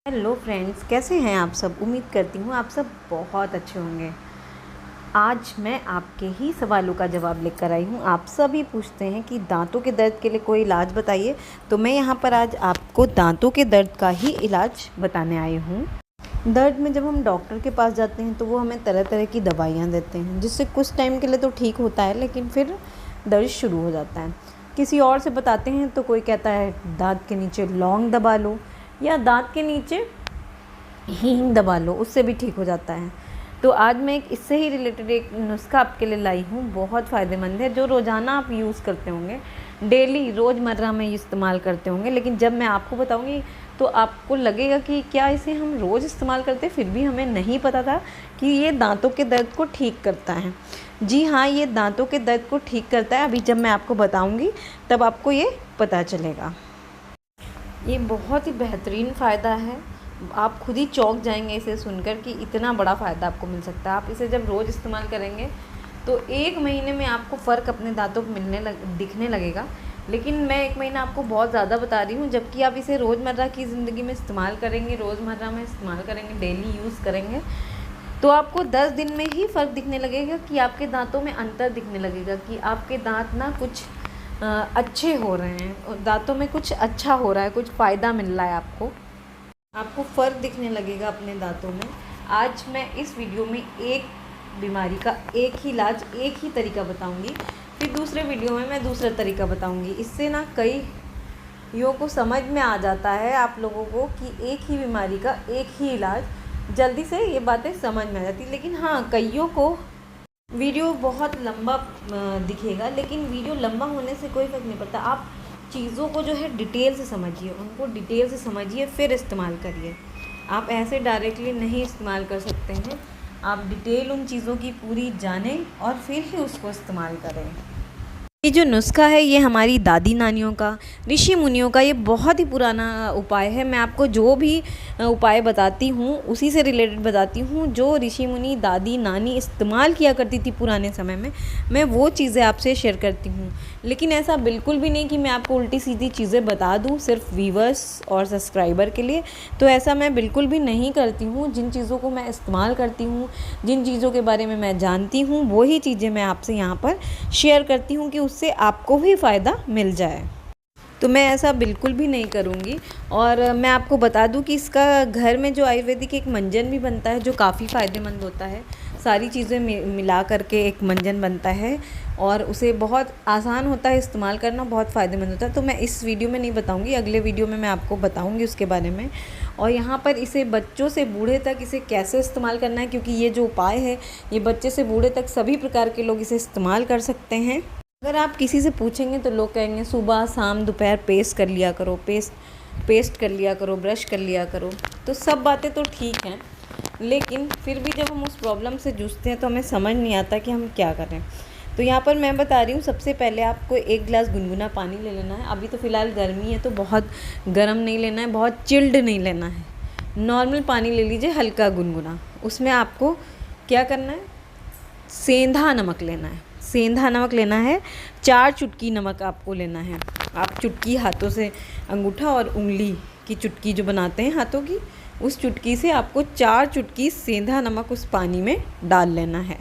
Hello friends, कैसे हैं आप सब। उम्मीद करती हूँ आप सब बहुत अच्छे होंगे। आज मैं आपके ही सवालों का जवाब लेकर आई हूँ। आप सभी पूछते हैं कि दांतों के दर्द के लिए कोई इलाज बताइए, तो मैं यहाँ पर आज आपको दांतों के दर्द का ही इलाज बताने आई हूँ। दर्द में जब हम डॉक्टर के पास जाते हैं तो वो हमें तरह तरह की दवाइयाँ देते हैं, जिससे कुछ टाइम के लिए तो ठीक होता है, लेकिन फिर दर्द शुरू हो जाता है। किसी और से बताते हैं तो कोई कहता है दांत के नीचे लौंग दबा लो, या दांत के नीचे हींग दबा लो, उससे भी ठीक हो जाता है। तो आज मैं एक इससे ही रिलेटेड एक नुस्खा आपके लिए लाई हूँ, बहुत फ़ायदेमंद है, जो रोज़ाना आप यूज़ करते होंगे, डेली रोज़मर्रा में इस्तेमाल करते होंगे। लेकिन जब मैं आपको बताऊँगी तो आपको लगेगा कि क्या इसे हम रोज़ इस्तेमाल करते, फिर भी हमें नहीं पता था कि ये दांतों के दर्द को ठीक करता है। जी हाँ, ये दांतों के दर्द को ठीक करता है। अभी जब मैं आपको बताऊँगी तब आपको ये पता चलेगा। ये बहुत ही बेहतरीन फ़ायदा है। आप खुद ही चौंक जाएंगे इसे सुनकर कि इतना बड़ा फ़ायदा आपको मिल सकता है। आप इसे जब रोज़ इस्तेमाल करेंगे तो 1 महीने में आपको फ़र्क अपने दांतों पर दिखने लगेगा। लेकिन मैं 1 महीना आपको बहुत ज़्यादा बता रही हूँ, जबकि आप इसे रोज़मर्रा की ज़िंदगी में इस्तेमाल करेंगे, रोज़मर्रा में इस्तेमाल करेंगे, डेली यूज़ करेंगे, तो आपको 10 दिन में ही फ़र्क दिखने लगेगा कि आपके दांतों में अंतर दिखने लगेगा कि आपके दांत ना कुछ अच्छे हो रहे हैं, दांतों में कुछ अच्छा हो रहा है, कुछ फ़ायदा मिल रहा है आपको फ़र्क दिखने लगेगा अपने दांतों में। आज मैं इस वीडियो में एक बीमारी का एक ही इलाज, एक ही तरीका बताऊंगी, फिर दूसरे वीडियो में मैं दूसरा तरीका बताऊंगी। इससे ना कई यों को समझ में आ जाता है आप लोगों को कि एक ही बीमारी का एक ही इलाज, जल्दी से ये बातें समझ में आ जाती। लेकिन हाँ, कईयों को वीडियो बहुत लंबा दिखेगा, लेकिन वीडियो लंबा होने से कोई फ़र्क नहीं पड़ता। आप चीज़ों को जो है डिटेल से समझिए, उनको डिटेल से समझिए, फिर इस्तेमाल करिए। आप ऐसे डायरेक्टली नहीं इस्तेमाल कर सकते हैं। आप डिटेल उन चीज़ों की पूरी जानें और फिर ही उसको इस्तेमाल करें। ये जो नुस्खा है ये हमारी दादी नानियों का, ऋषि मुनियों का ये बहुत ही पुराना उपाय है। मैं आपको जो भी उपाय बताती हूँ उसी से रिलेटेड बताती हूँ, जो ऋषि मुनि दादी नानी इस्तेमाल किया करती थी पुराने समय में, मैं वो चीज़ें आपसे शेयर करती हूँ। लेकिन ऐसा बिल्कुल भी नहीं कि मैं आपको उल्टी सीधी चीज़ें बता दूँ सिर्फ व्यूवर्स और सब्सक्राइबर के लिए, तो ऐसा मैं बिल्कुल भी नहीं करती हूँ। जिन चीज़ों को मैं इस्तेमाल करती हूँ, जिन चीज़ों के बारे में मैं जानती हूँ, वही चीज़ें मैं आपसे यहाँ पर शेयर करती हूँ कि उससे आपको भी फ़ायदा मिल जाए। तो मैं ऐसा बिल्कुल भी नहीं करूँगी। और मैं आपको बता दूँ कि इसका घर में जो आयुर्वेदिक एक मंजन भी बनता है, जो काफ़ी फ़ायदेमंद होता है। सारी चीज़ें मिला करके एक मंजन बनता है और उसे बहुत आसान होता है इस्तेमाल करना, बहुत फ़ायदेमंद होता है। तो मैं इस वीडियो में नहीं बताऊँगी, अगले वीडियो में मैं आपको बताऊँगी उसके बारे में। और यहाँ पर इसे बच्चों से बूढ़े तक इसे कैसे इस्तेमाल करना है, क्योंकि ये जो उपाय है ये बच्चे से बूढ़े तक सभी प्रकार के लोग इसे इस्तेमाल कर सकते हैं। अगर आप किसी से पूछेंगे तो लोग कहेंगे सुबह शाम दोपहर पेस्ट कर लिया करो, पेस्ट कर लिया करो, ब्रश कर लिया करो। तो सब बातें तो ठीक हैं, लेकिन फिर भी जब हम उस प्रॉब्लम से जूझते हैं तो हमें समझ नहीं आता कि हम क्या करें। तो यहाँ पर मैं बता रही हूँ, सबसे पहले आपको 1 गिलास गुनगुना पानी ले लेना है। अभी तो फ़िलहाल गर्मी है तो बहुत गर्म नहीं लेना है, बहुत चिल्ड नहीं लेना है, नॉर्मल पानी ले लीजिए, हल्का गुनगुना। उसमें आपको क्या करना है, सेंधा नमक लेना है। सेंधा नमक लेना है, 4 चुटकी नमक आपको लेना है। आप चुटकी हाथों से, अंगूठा और उंगली की चुटकी जो बनाते हैं हाथों की, उस चुटकी से आपको 4 चुटकी सेंधा नमक उस पानी में डाल लेना है।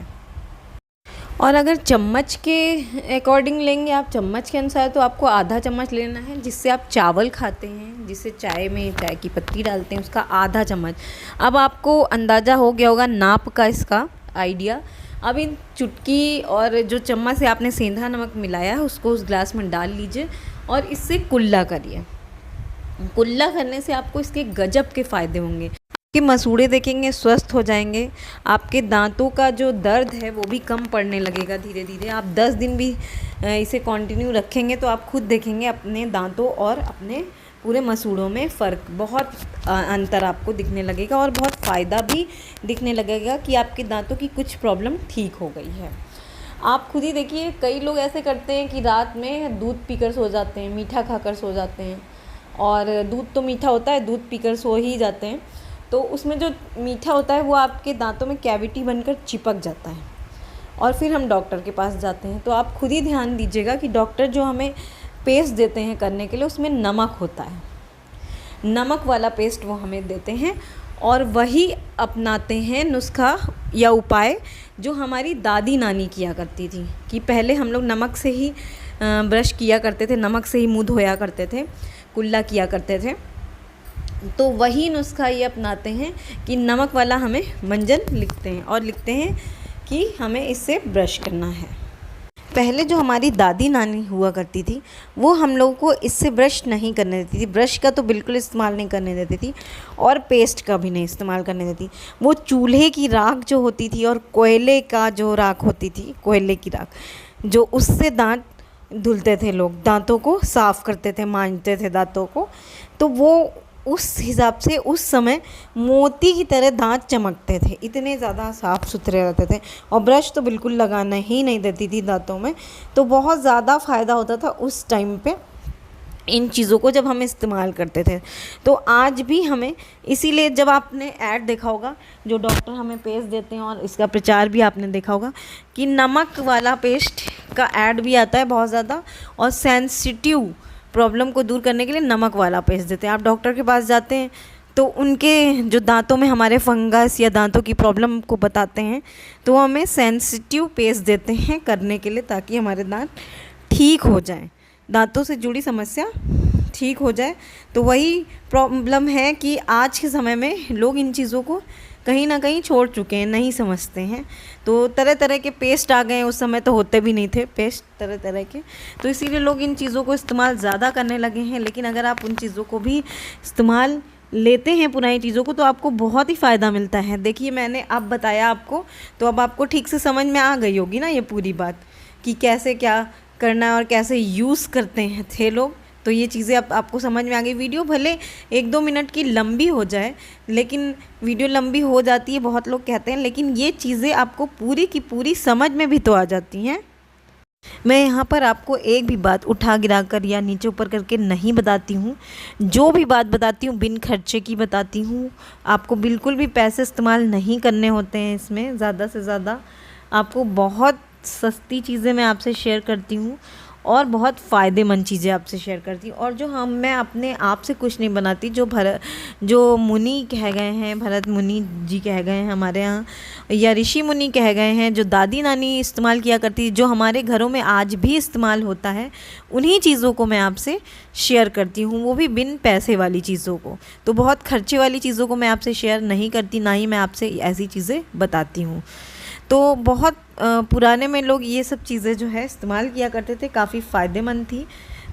और अगर चम्मच के अकॉर्डिंग लेंगे आप, चम्मच के अनुसार, तो आपको आधा चम्मच लेना है। जिससे आप चावल खाते हैं, जिससे चाय में चाय की पत्ती डालते हैं, उसका आधा चम्मच। अब आपको अंदाज़ा हो गया होगा नाप का, इसका आइडिया। अब इन चुटकी और जो चम्मच से आपने सेंधा नमक मिलाया है उसको उस ग्लास में डाल लीजिए और इससे कुल्ला करिए। कुल्ला करने से आपको इसके गजब के फ़ायदे होंगे कि मसूड़े देखेंगे स्वस्थ हो जाएंगे, आपके दांतों का जो दर्द है वो भी कम पड़ने लगेगा धीरे धीरे। आप 10 दिन भी इसे कंटिन्यू रखेंगे तो आप खुद देखेंगे अपने दांतों और अपने पूरे मसूड़ों में फ़र्क, बहुत अंतर आपको दिखने लगेगा और बहुत फ़ायदा भी दिखने लगेगा कि आपके दांतों की कुछ प्रॉब्लम ठीक हो गई है। आप खुद ही देखिए, कई लोग ऐसे करते हैं कि रात में दूध पीकर सो जाते हैं, मीठा खाकर सो जाते हैं, और दूध तो मीठा होता है, दूध पीकर सो ही जाते हैं, तो उसमें जो मीठा होता है वो आपके दांतों में कैविटी बनकर चिपक जाता है और फिर हम डॉक्टर के पास जाते हैं। तो आप खुद ही ध्यान दीजिएगा कि डॉक्टर जो हमें पेस्ट देते हैं करने के लिए, उसमें नमक होता है। नमक वाला पेस्ट वो हमें देते हैं और वही अपनाते हैं नुस्खा या उपाय जो हमारी दादी नानी किया करती थी कि पहले हम लोग नमक से ही ब्रश किया करते थे, नमक से ही मुँह धोया करते थे, कुल्ला किया करते थे। तो वही नुस्खा ये अपनाते हैं कि नमक वाला हमें मंजन लिखते हैं और लिखते हैं कि हमें इससे ब्रश करना है। पहले जो हमारी दादी नानी हुआ करती थी वो हम लोगों को इससे ब्रश नहीं करने देती थी, ब्रश का तो बिल्कुल इस्तेमाल नहीं करने देती थी और पेस्ट का भी नहीं इस्तेमाल करने देती। वो चूल्हे की राख जो होती थी और कोयले का जो राख होती थी, कोयले की राख, जो उससे दांत धुलते थे लोग, दांतों को साफ़ करते थे, मांजते थे दांतों को। तो वो उस हिसाब से उस समय मोती की तरह दांत चमकते थे, इतने ज़्यादा साफ़ सुथरे रहते थे। और ब्रश तो बिल्कुल लगाना ही नहीं देती थी दांतों में। तो बहुत ज़्यादा फ़ायदा होता था उस टाइम पे इन चीज़ों को जब हम इस्तेमाल करते थे। तो आज भी हमें, इसीलिए जब आपने ऐड देखा होगा जो डॉक्टर हमें पेस्ट देते हैं और इसका प्रचार भी आपने देखा होगा कि नमक वाला पेस्ट का ऐड भी आता है बहुत ज़्यादा, और सेंसिटिव प्रॉब्लम को दूर करने के लिए नमक वाला पेस्ट देते हैं। आप डॉक्टर के पास जाते हैं तो उनके जो दांतों में हमारे फंगस या दांतों की प्रॉब्लम को बताते हैं तो हमें सेंसिटिव पेस्ट देते हैं करने के लिए, ताकि हमारे दांत ठीक हो जाएं, दांतों से जुड़ी समस्या ठीक हो जाए। तो वही प्रॉब्लम है कि आज के समय में लोग इन चीज़ों को कहीं ना कहीं छोड़ चुके हैं, नहीं समझते हैं। तो तरह तरह के पेस्ट आ गए, उस समय तो होते भी नहीं थे पेस्ट तरह तरह के, तो इसीलिए लोग इन चीज़ों को इस्तेमाल ज़्यादा करने लगे हैं। लेकिन अगर आप उन चीज़ों को भी इस्तेमाल लेते हैं, पुरानी चीज़ों को, तो आपको बहुत ही फ़ायदा मिलता है। देखिए मैंने अब बताया आपको, तो अब आपको ठीक से समझ में आ गई होगी ना ये पूरी बात कि कैसे क्या करना है और कैसे यूज़ करते हैं थे लोग। तो ये चीज़ें अब आपको समझ में आ गई। वीडियो भले 1-2 मिनट की लंबी हो जाए, लेकिन वीडियो लंबी हो जाती है बहुत लोग कहते हैं, लेकिन ये चीज़ें आपको पूरी की पूरी समझ में भी तो आ जाती हैं। मैं यहाँ पर आपको एक भी बात उठा गिरा कर या नीचे ऊपर करके नहीं बताती हूँ। जो भी बात बताती हूँ बिन खर्चे की बताती हूँ। आपको बिल्कुल भी पैसे इस्तेमाल नहीं करने होते हैं इसमें, ज़्यादा से ज़्यादा आपको बहुत सस्ती चीज़ें मैं आपसे शेयर करती हूँ और बहुत फ़ायदेमंद चीज़ें आपसे शेयर करती हूँ। और जो मैं अपने आप से कुछ नहीं बनाती, जो मुनि कह गए हैं, भरत मुनि जी कह गए हैं हमारे यहाँ, या ऋषि मुनि कह गए हैं, जो दादी नानी इस्तेमाल किया करती, जो हमारे घरों में आज भी इस्तेमाल होता है, उन्हीं चीज़ों को मैं आपसे शेयर करती हूँ, वो भी बिन पैसे वाली चीज़ों को। तो बहुत खर्चे वाली चीज़ों को मैं आपसे शेयर नहीं करती, ना ही मैं आपसे ऐसी चीज़ें बताती हूँ। तो बहुत पुराने में लोग ये सब चीज़ें जो है इस्तेमाल किया करते थे, काफ़ी फ़ायदेमंद थी।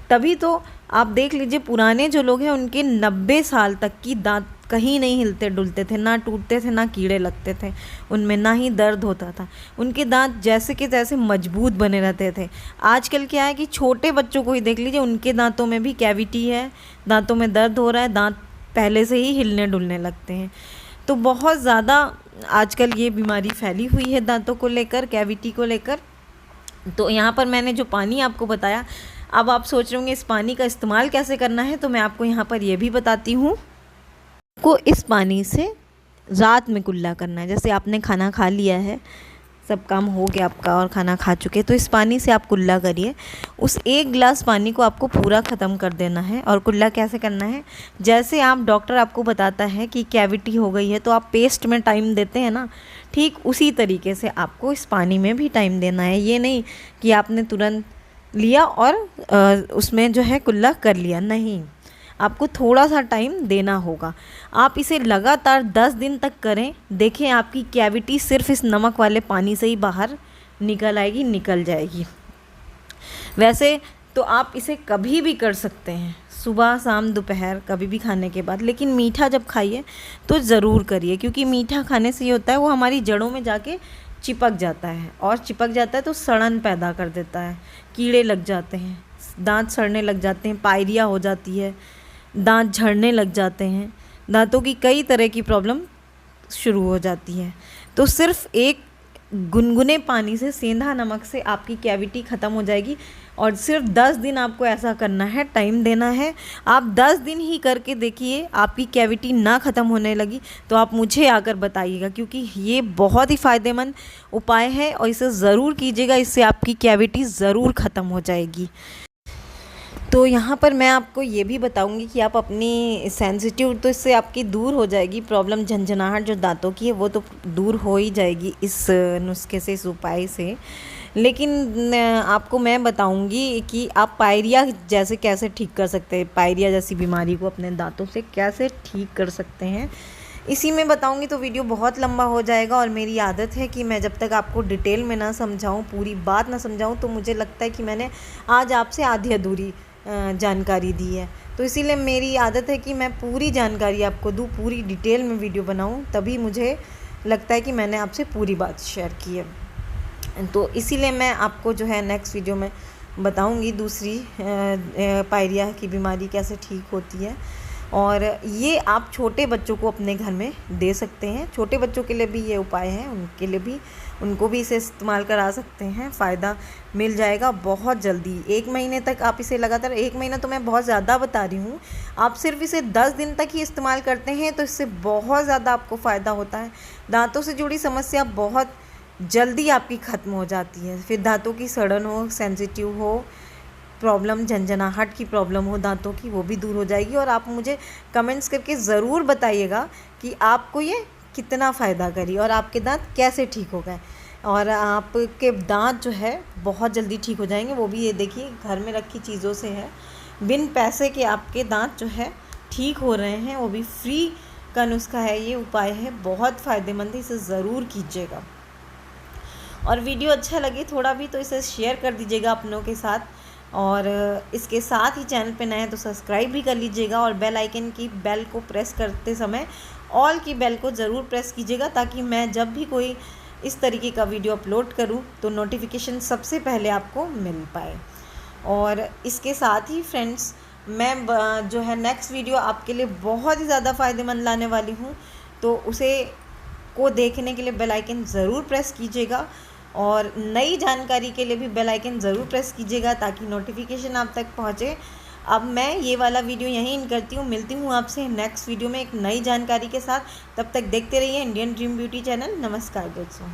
तभी तो आप देख लीजिए पुराने जो लोग हैं उनके 90 साल तक की दांत कहीं नहीं हिलते डुलते थे, ना टूटते थे, ना कीड़े लगते थे उनमें, ना ही दर्द होता था। उनके दांत जैसे के तैसे मजबूत बने रहते थे। आजकल क्या है कि छोटे बच्चों को ही देख लीजिए, उनके दांतों में भी कैविटी है, दांतों में दर्द हो रहा है, दांत पहले से ही हिलने डुलने लगते हैं। तो बहुत ज़्यादा आजकल ये बीमारी फैली हुई है दांतों को लेकर, कैविटी को लेकर। तो यहाँ पर मैंने जो पानी आपको बताया, अब आप सोच रहे होंगे इस पानी का इस्तेमाल कैसे करना है, तो मैं आपको यहाँ पर ये भी बताती हूँ। आपको इस पानी से रात में कुल्ला करना है। जैसे आपने खाना खा लिया है, सब काम हो गया आपका और खाना खा चुके, तो इस पानी से आप कुल्ला करिए। उस 1 गिलास पानी को आपको पूरा ख़त्म कर देना है। और कुल्ला कैसे करना है, जैसे आप डॉक्टर आपको बताता है कि कैविटी हो गई है तो आप पेस्ट में टाइम देते हैं ना, ठीक उसी तरीके से आपको इस पानी में भी टाइम देना है। ये नहीं कि आपने तुरंत लिया और उसमें जो है कुल्ला कर लिया, नहीं, आपको थोड़ा सा टाइम देना होगा। आप इसे लगातार 10 दिन तक करें, देखें आपकी कैविटी सिर्फ इस नमक वाले पानी से ही बाहर निकल आएगी, निकल जाएगी। वैसे तो आप इसे कभी भी कर सकते हैं, सुबह शाम दोपहर कभी भी खाने के बाद, लेकिन मीठा जब खाइए तो ज़रूर करिए, क्योंकि मीठा खाने से ये होता है वो हमारी जड़ों में जाके चिपक जाता है, और चिपक जाता है तो सड़न पैदा कर देता है, कीड़े लग जाते हैं, दांत सड़ने लग जाते हैं, पायरिया हो जाती है, दांत झड़ने लग जाते हैं, दांतों की कई तरह की प्रॉब्लम शुरू हो जाती है। तो सिर्फ एक गुनगुने पानी से, सेंधा नमक से आपकी कैविटी ख़त्म हो जाएगी। और सिर्फ 10 दिन आपको ऐसा करना है, टाइम देना है। आप 10 दिन ही करके देखिए, आपकी कैविटी ना ख़त्म होने लगी तो आप मुझे आकर बताइएगा, क्योंकि ये बहुत ही फ़ायदेमंद उपाय है और इसे ज़रूर कीजिएगा, इससे आपकी कैविटी ज़रूर ख़त्म हो जाएगी। तो यहाँ पर मैं आपको ये भी बताऊँगी कि आप अपनी सेंसिटिव, तो इससे आपकी दूर हो जाएगी प्रॉब्लम, झंझनाहट जो दांतों की है वो तो दूर हो ही जाएगी इस नुस्खे से, इस उपाय से। लेकिन आपको मैं बताऊंगी कि आप पायरिया जैसे कैसे ठीक कर सकते हैं, पायरिया जैसी बीमारी को अपने दांतों से कैसे ठीक कर सकते हैं, इसी में बताऊंगी। तो वीडियो बहुत लंबा हो जाएगा और मेरी आदत है कि मैं जब तक आपको डिटेल में ना समझाऊं, पूरी बात ना समझाऊं, तो मुझे लगता है कि मैंने आज आपसे आधी अधूरी जानकारी दी है। तो इसीलिए मेरी आदत है कि मैं पूरी जानकारी आपको दूँ, पूरी डिटेल में वीडियो बनाऊँ, तभी मुझे लगता है कि मैंने आपसे पूरी बात शेयर की है। तो इसीलिए मैं आपको जो है नेक्स्ट वीडियो में बताऊंगी दूसरी पायरिया की बीमारी कैसे ठीक होती है। और ये आप छोटे बच्चों को अपने घर में दे सकते हैं, छोटे बच्चों के लिए भी ये उपाय है, उनके लिए भी, उनको भी इसे इस्तेमाल करा सकते हैं, फ़ायदा मिल जाएगा बहुत जल्दी। 1 महीने तक आप इसे लगातार, 1 महीना तो मैं बहुत ज़्यादा बता रही हूँ, आप सिर्फ इसे 10 दिन तक ही इस्तेमाल करते हैं तो इससे बहुत ज़्यादा आपको फ़ायदा होता है। दांतों से जुड़ी समस्या बहुत जल्दी आपकी ख़त्म हो जाती है। फिर दांतों की सड़न हो, सेंसिटिव हो प्रॉब्लम, झंझनाहट की प्रॉब्लम हो दांतों की, वो भी दूर हो जाएगी। और आप मुझे कमेंट्स करके ज़रूर बताइएगा कि आपको ये कितना फ़ायदा करी और आपके दांत कैसे ठीक हो गए। और आपके दांत जो है बहुत जल्दी ठीक हो जाएंगे, वो भी ये देखिए घर में रखी चीज़ों से है, बिन पैसे के आपके दांत जो है ठीक हो रहे हैं, वो भी फ्री का नुस्खा है, ये उपाय है, बहुत फ़ायदेमंद है, इसे ज़रूर कीजिएगा। और वीडियो अच्छा लगे थोड़ा भी तो इसे शेयर कर दीजिएगा अपनों के साथ, और इसके साथ ही चैनल पे नए हैं तो सब्सक्राइब भी कर लीजिएगा, और बेल आइकन की बेल को प्रेस करते समय ऑल की बेल को ज़रूर प्रेस कीजिएगा, ताकि मैं जब भी कोई इस तरीके का वीडियो अपलोड करूं तो नोटिफिकेशन सबसे पहले आपको मिल पाए। और इसके साथ ही फ्रेंड्स, मैं जो है नेक्स्ट वीडियो आपके लिए बहुत ही ज़्यादा फ़ायदेमंद लाने वाली हूँ, तो उसे को देखने के लिए बेल आइकन ज़रूर प्रेस कीजिएगा, और नई जानकारी के लिए भी बेल आइकन ज़रूर प्रेस कीजिएगा ताकि नोटिफिकेशन आप तक पहुँचे। अब मैं ये वाला वीडियो यहीं इन करती हूँ, मिलती हूँ आपसे नेक्स्ट वीडियो में एक नई जानकारी के साथ। तब तक देखते रहिए इंडियन ड्रीम ब्यूटी चैनल। नमस्कार दोस्तों।